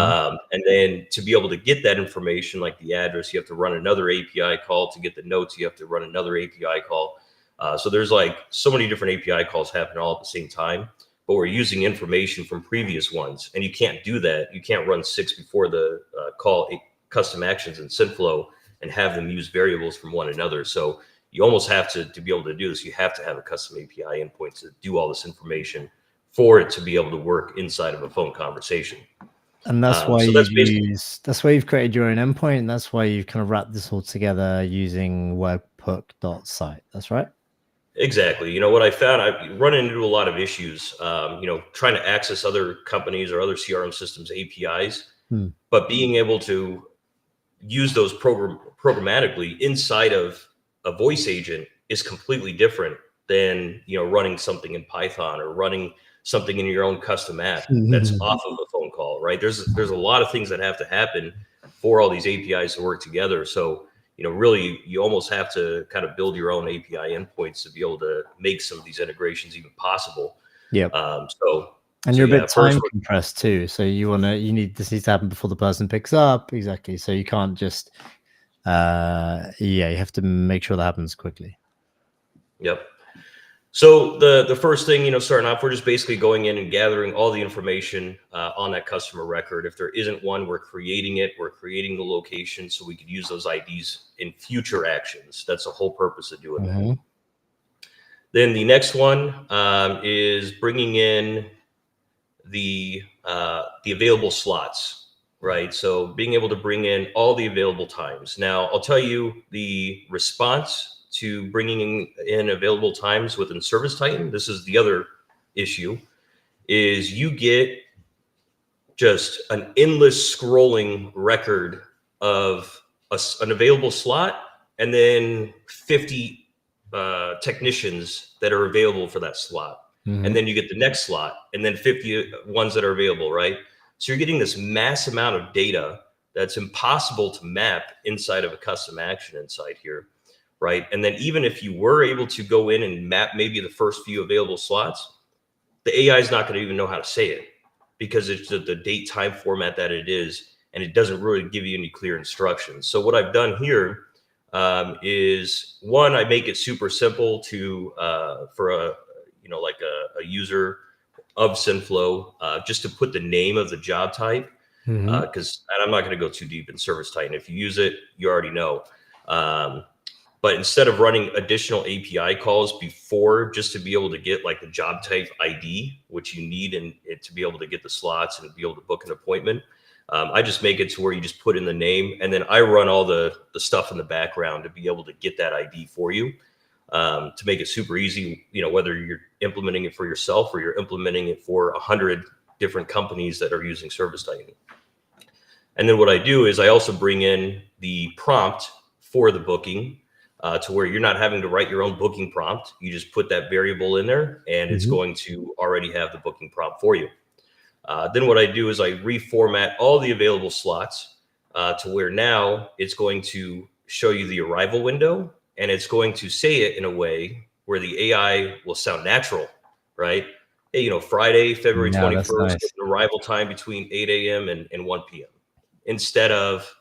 then to be able to get that information, like the address, you have to run another API call. To get the notes, you have to run another API call. So there's so many different API calls happening all at the same time, but we're using information from previous ones, and you can't do that. You can't run 6 before the call custom actions in Synthflow and have them use variables from one another. So you almost have to be able to do this. You have to have a custom API endpoint to do all this information for it to be able to work inside of a phone conversation. And that's why that's why you've created your own endpoint, and that's why you've kind of wrapped this all together using webhook.site. That's right. Exactly. What I found, I've run into a lot of issues, trying to access other companies or other CRM systems APIs, but being able to use those programmatically inside of a voice agent is completely different than, you know, running something in Python or running something in your own custom app that's off of a phone call, right? There's a lot of things that have to happen for all these APIs to work together. So, you know, really, you almost have to kind of build your own API endpoints to be able to make some of these integrations even possible. Yep. And you're a bit time compressed too. So this needs to happen before the person picks up. Exactly. So you can't just, you have to make sure that happens quickly. Yep. So the first thing, you know, starting off, we're just basically going in and gathering all the information on that customer record. If there isn't one, we're creating it. We're creating the location so we could use those IDs in future actions. That's the whole purpose of doing that. Then the next one is bringing in the available slots, right? So being able to bring in all the available times. Now, I'll tell you the response to bringing in available times within Service Titan. This is the other issue, is you get just an endless scrolling record of an available slot and then 50 technicians that are available for that slot. And then you get the next slot and then 50 ones that are available, right? So you're getting this mass amount of data that's impossible to map inside of a custom action inside here, right? And then even if you were able to go in and map maybe the first few available slots, the AI is not going to even know how to say it because it's the date time format that it is, and it doesn't really give you any clear instructions. So what I've done here is, one, I make it super simple to for a user of Synthflow, just to put the name of the job type, because I'm not going to go too deep in Service Titan. If you use it, you already know. But instead of running additional API calls before, just to be able to get like the job type ID, which you need to be able to get the slots and be able to book an appointment, I just make it to where you just put in the name, and then I run all the stuff in the background to be able to get that ID for you. To make it super easy, you know, whether you're implementing it for yourself or you're implementing it for 100 different companies that are using Service Titan. And then what I do is I also bring in the prompt for the booking to where you're not having to write your own booking prompt. You just put that variable in there and it's going to already have the booking prompt for you. Then what I do is I reformat all the available slots to where now it's going to show you the arrival window, and it's going to say it in a way where the AI will sound natural, right? Hey, you know, Friday, February 21st, nice. With an arrival time between 8 a.m. and 1 p.m. instead of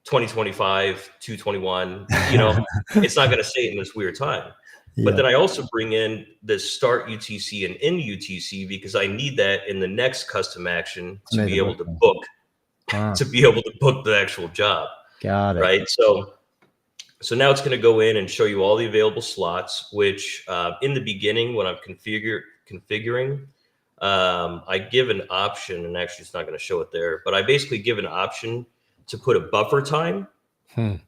2025, 221, you know, it's not going to say it in this weird time. Yeah. But then I also bring in the start UTC and end UTC because I need that in the next custom action to be able to book, to be able to book the actual job. Got it. Right. So now it's going to go in and show you all the available slots, which in the beginning, when I'm configuring, I give an option, and actually it's not going to show it there, but I basically give an option to put a buffer time.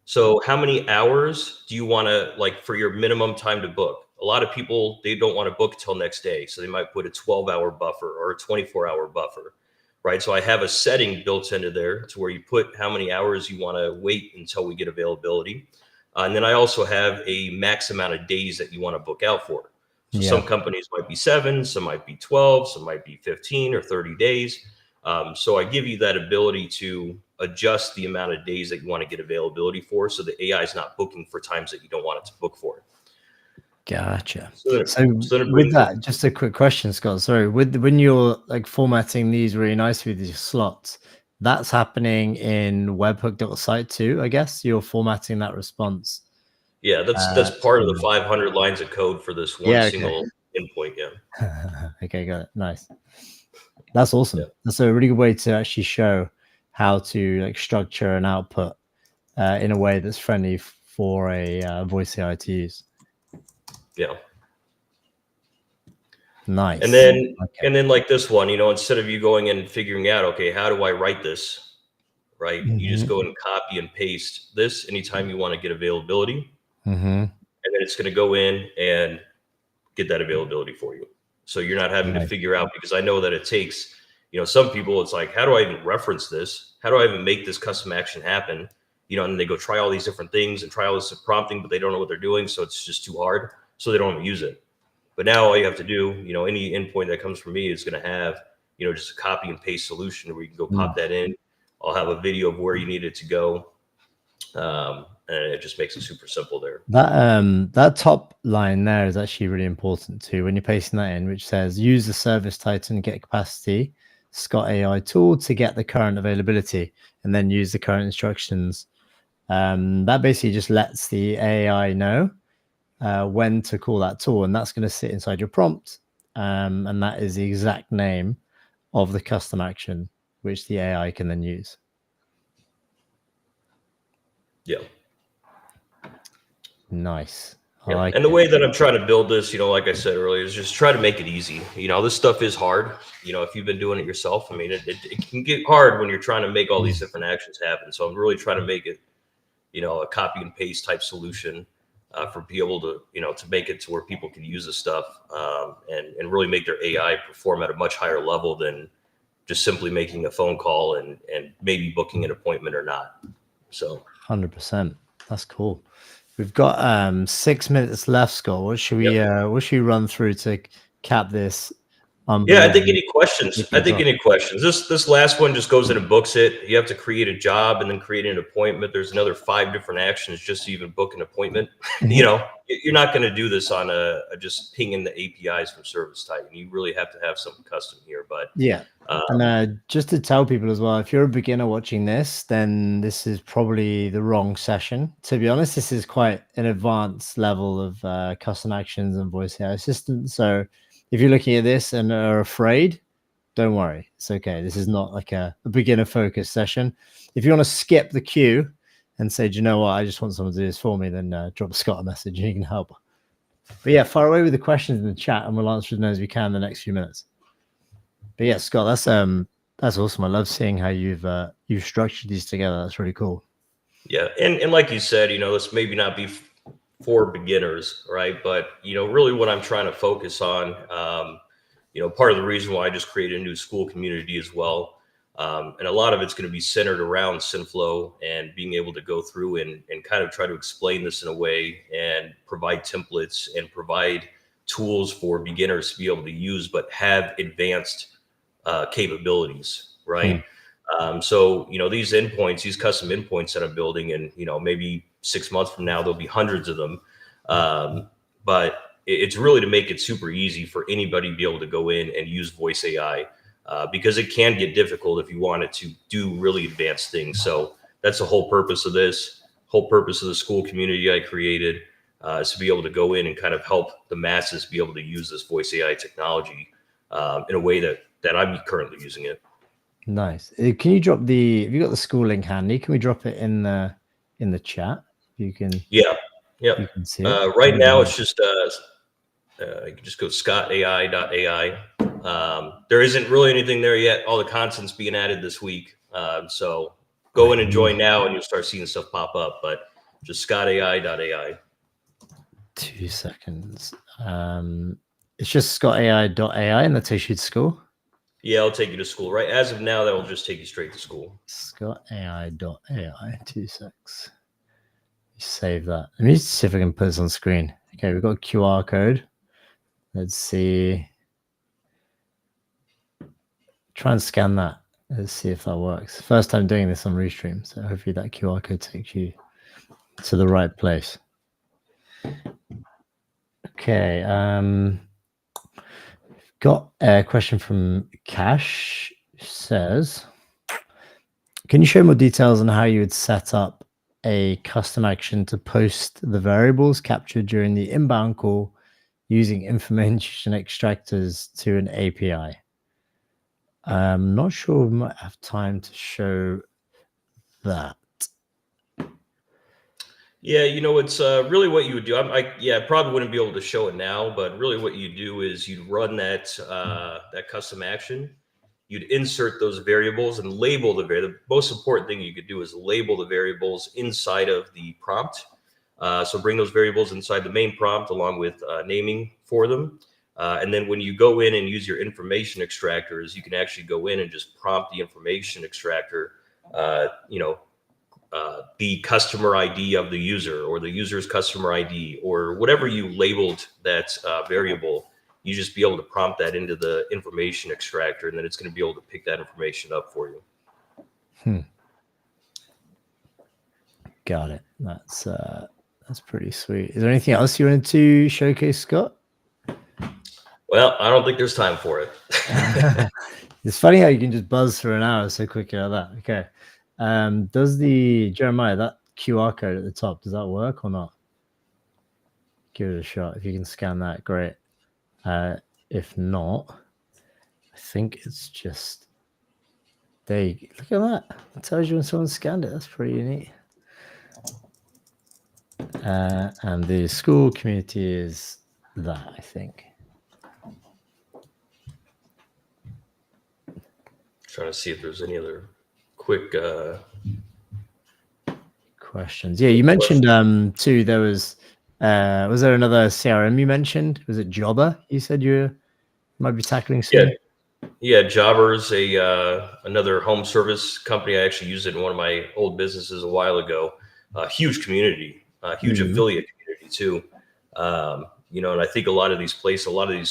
So how many hours do you want to, like, for your minimum time to book? A lot of people, they don't want to book till next day. So they might put a 12-hour buffer or a 24-hour buffer, right? So I have a setting built into there to where you put how many hours you want to wait until we get availability. And then I also have a max amount of days that you want to book out for. So some companies might be 7, some might be 12, some might be 15 or 30 days. So I give you that ability to adjust the amount of days that you want to get availability for, so the AI is not booking for times that you don't want it to book for. Gotcha. So with that, just a quick question, Scott. Sorry, when you're like formatting these really nicely with these slots, that's happening in webhook.site too, I guess. You're formatting that response. Yeah, that's part of the 500 lines of code for this one single endpoint. Yeah. Okay, got it. Nice. That's awesome. That's a really good way to actually show how to like structure an output in a way that's friendly for a voice AI to use. Yeah. Nice. And then like this one, you know, instead of you going and figuring out, okay, how do I write this? Right. You just go and copy and paste this anytime you want to get availability. And then it's going to go in and get that availability for you. So you're not having to figure out, because I know that it takes, you know, some people, it's like, how do I even reference this? How do I even make this custom action happen? You know, and they go try all these different things and try all this prompting, but they don't know what they're doing. So it's just too hard. so they don't even use it. But now all you have to do, any endpoint that comes from me is going to have, just a copy and paste solution where you can go pop that in. I'll have a video of where you need it to go. And it just makes it super simple there. That top line there is actually really important too. When you're pasting that in, which says use the service title and get capacity, Scott AI tool to get the current availability, and then use the current instructions. That basically just lets the AI know when to call that tool, and that's going to sit inside your prompt. And that is the exact name of the custom action, which the AI can then use. Yeah. Nice. Yeah. And the way that I'm trying to build this, like I said earlier, is just try to make it easy. This stuff is hard. If you've been doing it yourself, I mean, it can get hard when you're trying to make all these different actions happen. So I'm really trying to make it, a copy and paste type solution for people to, to make it to where people can use this stuff and really make their AI perform at a much higher level than just simply making a phone call and maybe booking an appointment or not. So 100%. That's cool. We've got 6 minutes left, Scott. What should we run through to cap this? Yeah, I think any questions. This last one just goes in and books it. You have to create a job and then create an appointment. There's another 5 different actions just to even book an appointment. You're not going to do this on a just pinging the APIs from service type. You really have to have something custom here. But yeah, and just to tell people as well, if you're a beginner watching this, then this is probably the wrong session. To be honest, this is quite an advanced level of custom actions and voice AI assistant. So if you're looking at this and are afraid, don't worry. It's okay. This is not like a beginner focused session. If you want to skip the queue and say, do you know what, I just want someone to do this for me, then drop Scott a message and he can help. But yeah, fire away with the questions in the chat and we'll answer as many as we can in the next few minutes. But yeah, Scott, that's awesome. I love seeing how you've structured these together. That's really cool. Yeah, and like you said, this maybe not be for beginners, right? But really what I'm trying to focus on, part of the reason why I just created a new school community as well. And a lot of it's going to be centered around Synthflow and being able to go through and kind of try to explain this in a way and provide templates and provide tools for beginners to be able to use, but have advanced capabilities, right? So, these endpoints, these custom endpoints that I'm building, and, maybe 6 months from now, there'll be hundreds of them. But it's really to make it super easy for anybody to be able to go in and use voice AI because it can get difficult if you want it to do really advanced things. So that's the whole purpose of this, whole purpose of the school community I created is to be able to go in and kind of help the masses be able to use this voice AI technology in a way that I'm currently using it. Nice. Can you drop if you got the school link handy, can we drop it in the chat? You can. Yeah. You can see it. Right now it's just you can just go scottai.ai. There isn't really anything there yet. All the content's being added this week. So go in and join now and you'll start seeing stuff pop up, but just scottai.ai. 2 seconds. It's just scottai.ai and that takes you to school. Yeah, I'll take you to school. Right. As of now, that will just take you straight to school. scottai.ai. 2 secs. Save that. Let me see if I can put this on screen. Okay, we've got a QR code. Let's see. Try and scan that. Let's see if that works. First time doing this on Restream, so hopefully that QR code takes you to the right place. Okay. Got a question from Cash. Says, can you share more details on how you would set up a custom action to post the variables captured during the inbound call using information extractors to an API? I'm not sure we might have time to show that. Yeah, it's really what you would do. I probably wouldn't be able to show it now, but really what you do is you'd run that custom action. You'd insert those variables and label the most important thing you could do is label the variables inside of the prompt. So bring those variables inside the main prompt along with naming for them. And then when you go in and use your information extractors, you can actually go in and just prompt the information extractor, the customer ID of the user or the user's customer ID or whatever you labeled that variable. You just be able to prompt that into the information extractor, and then it's going to be able to pick that information up for you. Got it. That's pretty sweet. Is there anything else you wanted to showcase, Scott? Well, I don't think there's time for it. It's funny how you can just buzz for an hour so quickly like that. Okay. Does the Jeremiah, that QR code at the top, does that work or not? Give it a shot. If you can scan that, great. If not, I think it's just there. Look at that. It tells you when someone scanned it. That's pretty neat. And the school community is that, I think. Trying to see if there's any other quick questions. Yeah, you mentioned too, there was there another CRM you mentioned? Was it Jobber? You said you might be tackling soon. Yeah, Jobber's another home service company. I actually used it in one of my old businesses a while ago. Huge community, huge affiliate community too. You know, and I think a lot of these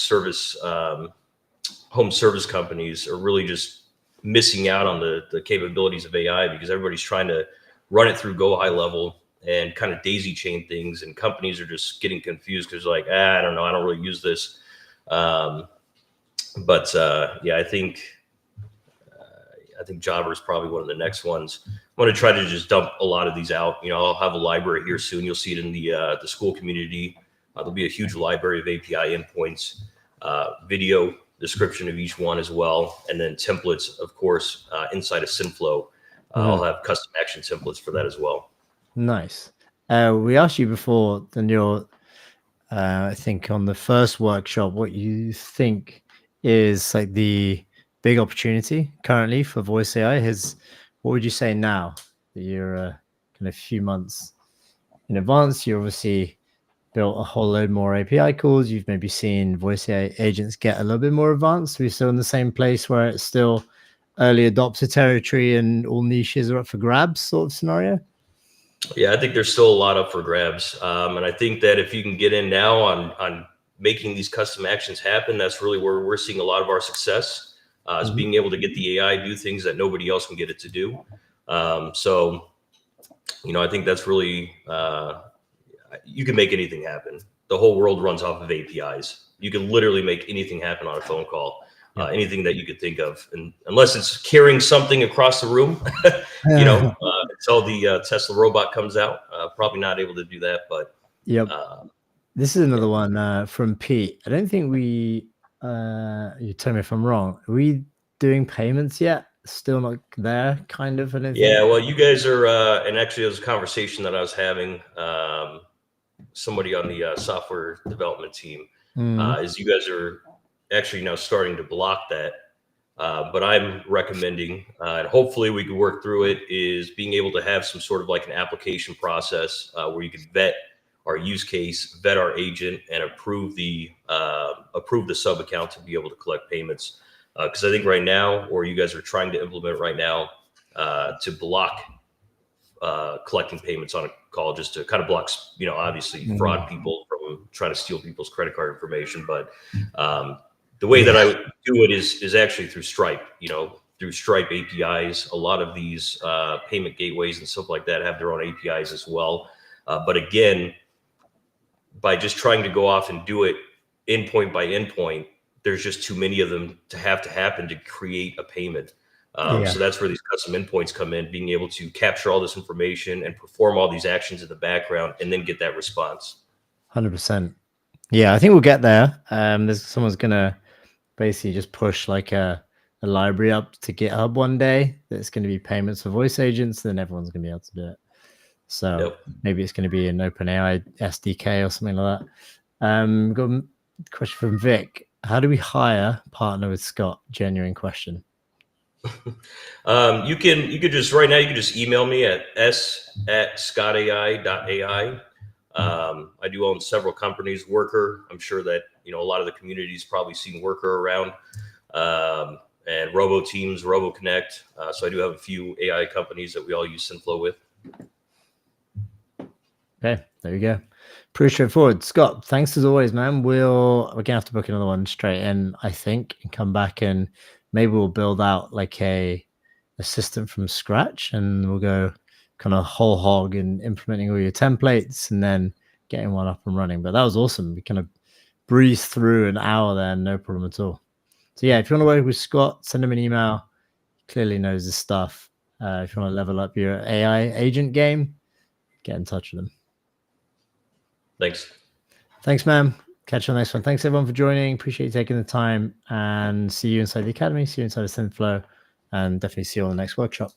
service home service companies are really just missing out on the capabilities of AI because everybody's trying to run it through GoHighLevel and kind of daisy chain things, and companies are just getting confused because like, I don't know, I don't really use this. But yeah, I think Jobber is probably one of the next ones. I'm going to try to just dump a lot of these out. You know, I'll have a library here soon. You'll see it in the school community. There'll be a huge library of API endpoints, video description of each one as well, and then templates, of course, inside of Synthflow. I'll have custom action templates for that as well. Nice. We asked you before, Daniel, I think on the first workshop, what you think is like the big opportunity currently for voice AI. What would you say now that you're kind of a few months in advance? You obviously built a whole load more API calls. You've maybe seen voice AI agents get a little bit more advanced. We're still in the same place where it's still early adopter territory and all niches are up for grabs sort of scenario. Yeah, I think there's still a lot up for grabs. And I think that if you can get in now on making these custom actions happen, that's really where we're seeing a lot of our success, is being able to get the AI do things that nobody else can get it to do. So, you know, I think that's really, you can make anything happen. The whole world runs off of APIs. You can literally make anything happen on a phone call, anything that you could think of. And unless it's carrying something across the room, you know, until the Tesla robot comes out, probably not able to do that. But this is another one from Pete. I don't think we, you tell me if I'm wrong, are we doing payments yet? Still not there, kind of. I don't think. Well, you guys are, and actually it was a conversation that I was having, somebody on the software development team, is you guys are actually now starting to block that. But I'm recommending, and hopefully we can work through it, is being able to have some sort of like an application process where you can vet our use case, vet our agent, and approve the sub account to be able to collect payments. Because I think right now, or you guys are trying to implement right now, to block collecting payments on a call, just to kind of block, you know, obviously fraud people from trying to steal people's credit card information. But the way that I would do it is actually through Stripe, you know, through Stripe APIs. A lot of these payment gateways and stuff like that have their own APIs as well. But again, by just trying to go off and do it endpoint by endpoint, there's just too many of them to happen to create a payment. So that's where these custom endpoints come in, being able to capture all this information and perform all these actions in the background and then get that response. 100%. Yeah, I think we'll get there. Someone's going to basically just push like a library up to GitHub one day that's going to be payments for voice agents, then everyone's going to be able to do it. So maybe it's going to be an OpenAI SDK or something like that. Got a question from Vic. How do we hire partner with Scott? Genuine question. You could just right now, you can just email me at s@scottai.ai. I do own several companies, Worker. I'm sure that, you know, a lot of the community's probably seen Worker around, and Robo Teams, Robo Connect. So I do have a few AI companies that we all use Synthflow with. Okay, there you go. Pretty straightforward. Scott, thanks as always, man. We're gonna have to book another one straight in, I think, and come back and maybe we'll build out like a system from scratch, and we'll go kind of whole hog in implementing all your templates and then getting one up and running. But that was awesome. We kind of breezed through an hour there, no problem at all. So yeah, if you want to work with Scott, send him an email. He clearly knows his stuff. If you want to level up your AI agent game, get in touch with him. Thanks, man. Catch you on the next one. Thanks everyone for joining. Appreciate you taking the time, and see you inside the academy, see you inside the Synthflow, and definitely see you on the next workshop.